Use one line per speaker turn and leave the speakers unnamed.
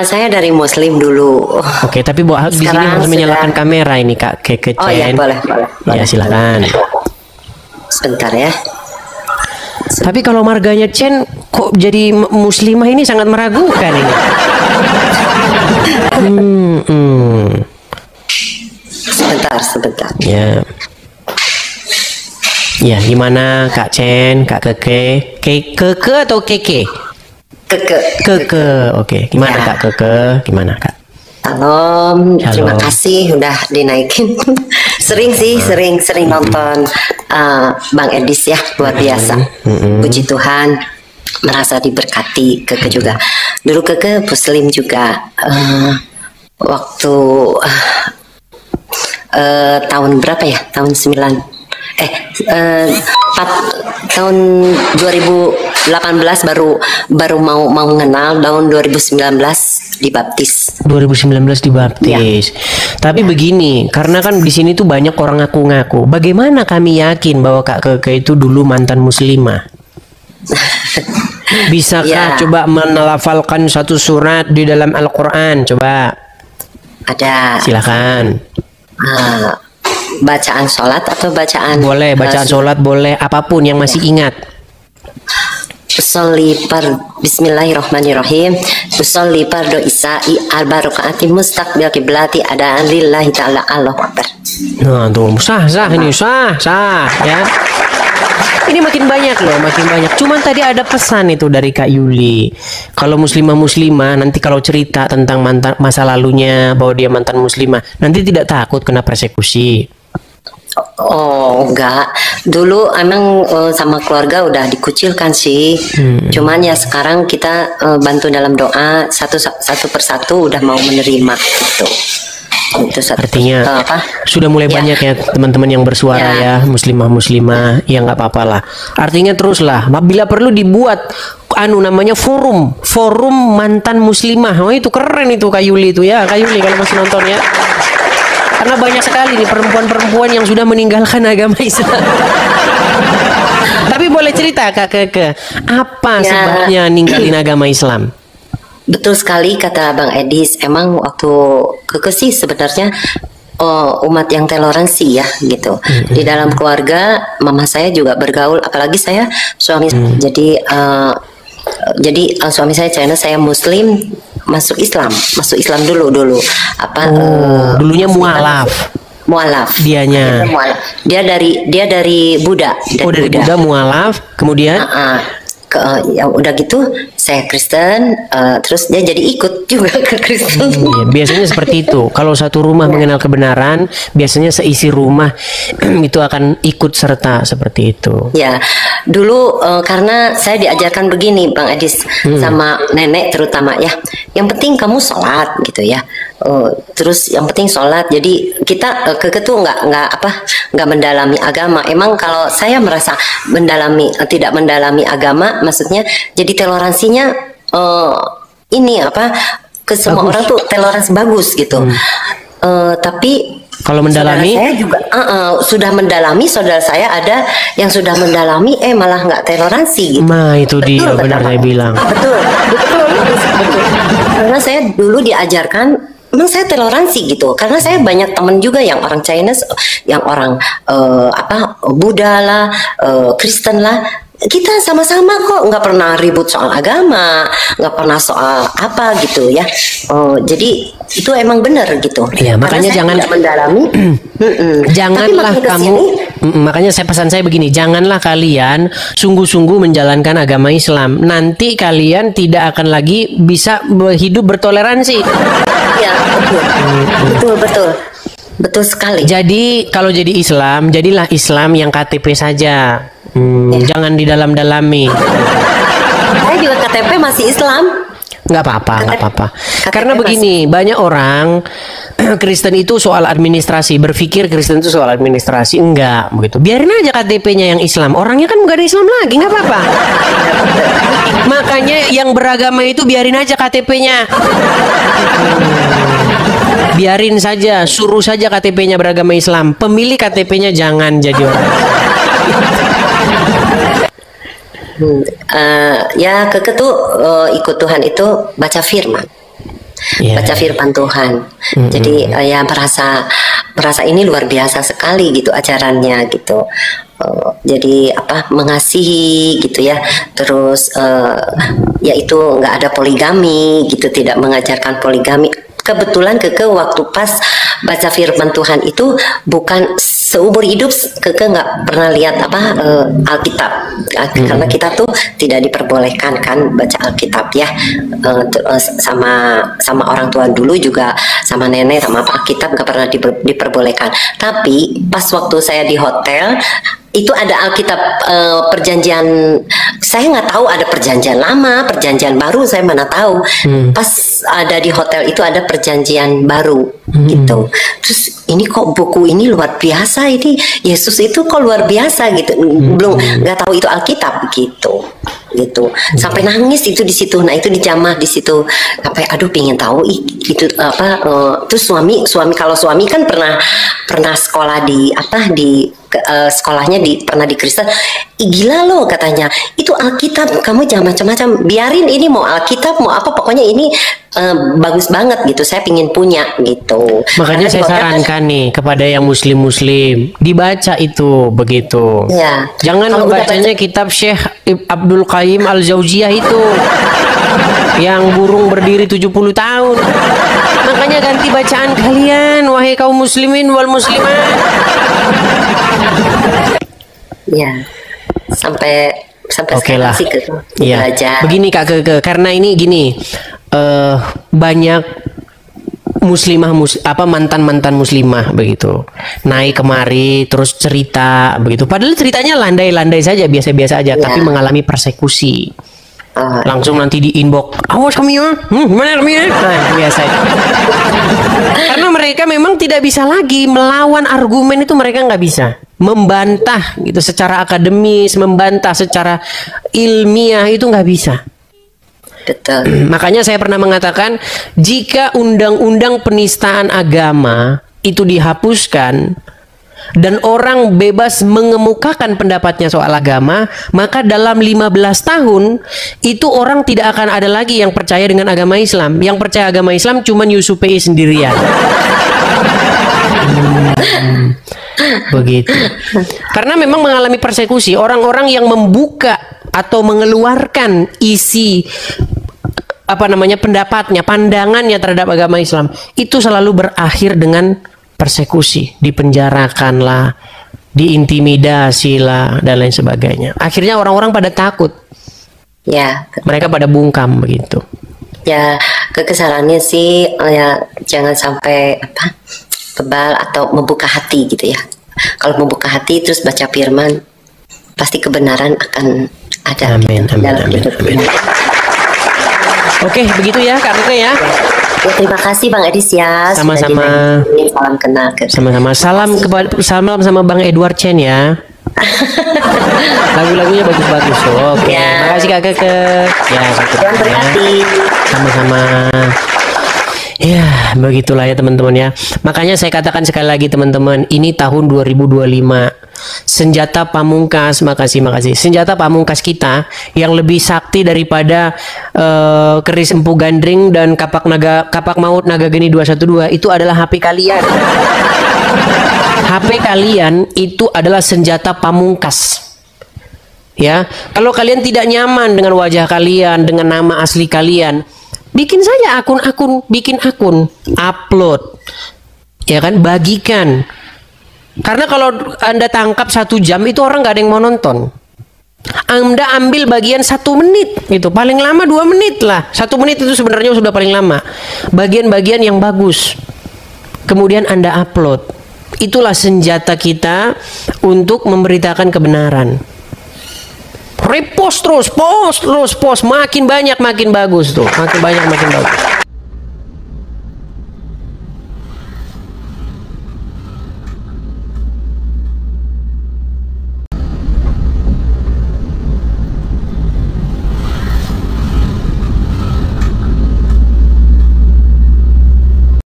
Saya dari Muslim dulu.
Oke, tapi di sini harus menyalakan kamera ini Kak Keke Chen.
Oh iya, boleh.
Ya, silakan.
Sebentar ya.
Tapi kalau marganya Chen kok jadi muslimah ini sangat meragukan ini.
Sebentar.
Ya. Ya, gimana Kak Chen, Kak Keke? Keke atau Keke? Keke. Oke. Gimana Kak Keke? Gimana Kak?
Salam. Terima kasih udah dinaikin. sering nonton Bang Edis ya, luar biasa. Puji Tuhan, merasa diberkati. Keke juga. Dulu Keke Muslim juga. Waktu tahun berapa ya? Tahun 2018 baru mau mengenal. Tahun 2019 dibaptis.
2019 dibaptis. Ya. Tapi begini, karena kan di sini tuh banyak orang ngaku-ngaku. Bagaimana kami yakin bahwa Kak Keke itu dulu mantan muslimah? Bisakah coba menelafalkan satu surat di dalam Al-Quran? Coba.
Ada.
Silakan.
Bacaan sholat atau bacaan?
Boleh, bacaan sholat boleh, apapun yang masih ingat.
Usolli Bismillahirrahmanirrahim. Usolli fardu isya'i arba rakaati mustaqbil qiblati adaan lillahi ta'ala. Allahu Akbar.
Nah, tuh sah ini sah ya. Ini makin banyak loh, makin banyak. Cuman tadi ada pesan itu dari Kak Yuli. Kalau muslimah nanti kalau cerita tentang masa lalunya bahwa dia mantan muslimah, nanti tidak takut kena persekusi.
Oh enggak, dulu emang sama keluarga udah dikucilkan sih. Cuman ya sekarang kita bantu dalam doa satu persatu udah mau menerima gitu. Itu
artinya sudah mulai banyak ya teman-teman yang bersuara ya, muslimah ya, nggak apa-apa lah. Artinya teruslah, bila perlu dibuat namanya forum mantan muslimah. Oh itu keren itu Kak Yuli itu ya, Kak Yuli kalau masih nonton ya. Karena banyak sekali nih perempuan-perempuan yang sudah meninggalkan agama Islam. Tapi boleh cerita Kak Keke, apa sebabnya ninggalin agama Islam?
Betul sekali kata Bang Edis. Emang waktu Keke sih sebenarnya umat yang toleransi ya gitu. Di dalam keluarga mama saya juga bergaul, apalagi saya suami. Jadi suami saya China, saya Muslim, masuk Islam dulu
dulunya mualaf dianya.
Dia dari Buddha.
Dari Buddha mualaf, kemudian
ya udah gitu saya Kristen, terus dia jadi ikut juga ke Kristen.
Biasanya seperti itu. Kalau satu rumah mengenal kebenaran, biasanya seisi rumah itu akan ikut serta seperti itu. Ya,
dulu karena saya diajarkan begini Bang Edis sama nenek terutama ya. Yang penting kamu sholat gitu ya. Terus yang penting sholat. Jadi kita tuh nggak mendalami agama. Emang kalau saya merasa tidak mendalami agama, maksudnya jadi toleransinya ke semua orang tuh toleransi bagus gitu. Tapi
kalau mendalami,
saya juga sudah mendalami, saudara saya ada yang sudah mendalami malah nggak toleransi gitu.
Nah itu dia benar saya bilang.
Betul. Karena saya dulu diajarkan, memang saya toleransi gitu. Karena saya banyak teman juga yang orang Chinese, yang orang Buddha lah, Kristen lah. Kita sama-sama kok, nggak pernah ribut soal agama, nggak pernah soal apa gitu ya. Jadi itu emang benar gitu.
Ya, makanya jangan
mendalami.
Janganlah kamu. Makanya pesan saya begini, janganlah kalian sungguh-sungguh menjalankan agama Islam. Nanti kalian tidak akan lagi bisa hidup bertoleransi.
Ya, betul sekali.
Jadi kalau jadi Islam, jadilah Islam yang KTP saja. Jangan didalam-dalami.
Saya juga KTP masih Islam.
Nggak apa-apa. Karena begini, banyak orang Kristen itu soal administrasi, berpikir Kristen itu soal administrasi. Enggak begitu. Biarin aja KTP-nya yang Islam. Orangnya kan nggak ada Islam lagi, nggak apa-apa. Makanya yang beragama itu biarin aja KTP-nya. Biarin saja, suruh saja KTP-nya beragama Islam. Pemilih KTP-nya jangan jadi orang.
Ya Keke tuh ikut Tuhan itu baca firman.
Iya.
baca firman Tuhan. Jadi ya merasa ini luar biasa sekali gitu ajarannya gitu. Jadi mengasihi gitu ya, terus yaitu nggak ada poligami gitu, tidak mengajarkan poligami. Kebetulan Keke waktu pas baca firman Tuhan itu bukan seumur hidup Keke nggak pernah lihat Alkitab, karena kita tuh tidak diperbolehkan kan baca Alkitab ya, sama orang tua dulu juga, sama nenek sama Alkitab nggak pernah diperbolehkan. Tapi pas waktu saya di hotel itu ada Alkitab perjanjian, saya nggak tahu ada perjanjian lama, perjanjian baru, saya mana tahu. Pas ada di hotel itu ada perjanjian baru gitu. Terus ini kok buku ini luar biasa, ini Yesus itu kok luar biasa gitu. Belum nggak tahu itu Alkitab gitu. Sampai nangis itu di situ. Nah, itu dijamah di situ. Sampai aduh pingin tahu itu terus suami kalau suami kan pernah sekolah di sekolahnya pernah di Kristen. Gila loh katanya, itu Alkitab, kamu jangan macam-macam, biarin ini mau Alkitab mau apa, pokoknya ini bagus banget gitu, saya pingin punya gitu.
Makanya saya sarankan nih kepada yang muslim dibaca itu begitu ya. Jangan membacanya kitab Syekh Abdul Qayyim Al-Jauziyah itu yang burung berdiri 70 tahun. Makanya ganti bacaan kalian, wahai kaum muslimin wal muslimat.
Ya, sampai
Oke lah.
Iya.
Begini Kak Keke, karena ini gini, banyak mantan muslimah begitu naik kemari terus cerita begitu, padahal ceritanya landai-landai saja, biasa-biasa aja, tapi mengalami persekusi. Langsung nanti di inbox, awas kami ya, gimana kami ya, biasa itu. Karena mereka memang tidak bisa lagi melawan argumen itu, mereka nggak bisa membantah gitu secara akademis, membantah secara ilmiah itu nggak bisa.
Betul.
Makanya saya pernah mengatakan, jika undang-undang penistaan agama itu dihapuskan dan orang bebas mengemukakan pendapatnya soal agama, maka dalam 15 tahun itu orang tidak akan ada lagi yang percaya dengan agama Islam. Yang percaya agama Islam cuma Yusuf PI sendirian. Begitu. Karena memang mengalami persekusi, orang-orang yang membuka atau mengeluarkan isi pendapatnya, pandangannya terhadap agama Islam, itu selalu berakhir dengan persekusi, dipenjarakan lah, diintimidasi lah, dan lain sebagainya. Akhirnya orang-orang pada takut.
Ya,
mereka pada bungkam begitu.
Ya, kekesalannya sih ya jangan sampai kebal atau membuka hati gitu ya. Kalau membuka hati terus baca firman, pasti kebenaran akan ada.
Amin,
dalam hidup.
Oke, begitu ya Kak Keke ya.
Ya, terima kasih Bang Edis ya.
Sama-sama.
Salam kenal.
Sama-sama. Salam sama Bang Edward Chen ya. Lagu-lagunya bagus-bagus tuh. Oke.
Ya.
Makasih Kak Keke. Ya,
Tuhan berkati.
Sama-sama. Ya, begitulah ya teman-teman ya. Makanya saya katakan sekali lagi teman-teman, ini tahun 2025. Senjata pamungkas, makasih. Senjata pamungkas kita yang lebih sakti daripada keris empu gandring dan kapak maut naga geni 212 itu adalah HP kalian. HP kalian itu adalah senjata pamungkas. Ya, kalau kalian tidak nyaman dengan wajah kalian, dengan nama asli kalian, bikin saja bikin akun, upload, ya kan, bagikan. Karena kalau Anda tangkap 1 jam itu orang nggak ada yang mau nonton. Anda ambil bagian 1 menit, itu paling lama 2 menit lah. 1 menit itu sebenarnya sudah paling lama. Bagian-bagian yang bagus, kemudian Anda upload. Itulah senjata kita untuk memberitakan kebenaran. Repost terus, post, makin banyak makin bagus tuh, makin banyak makin bagus.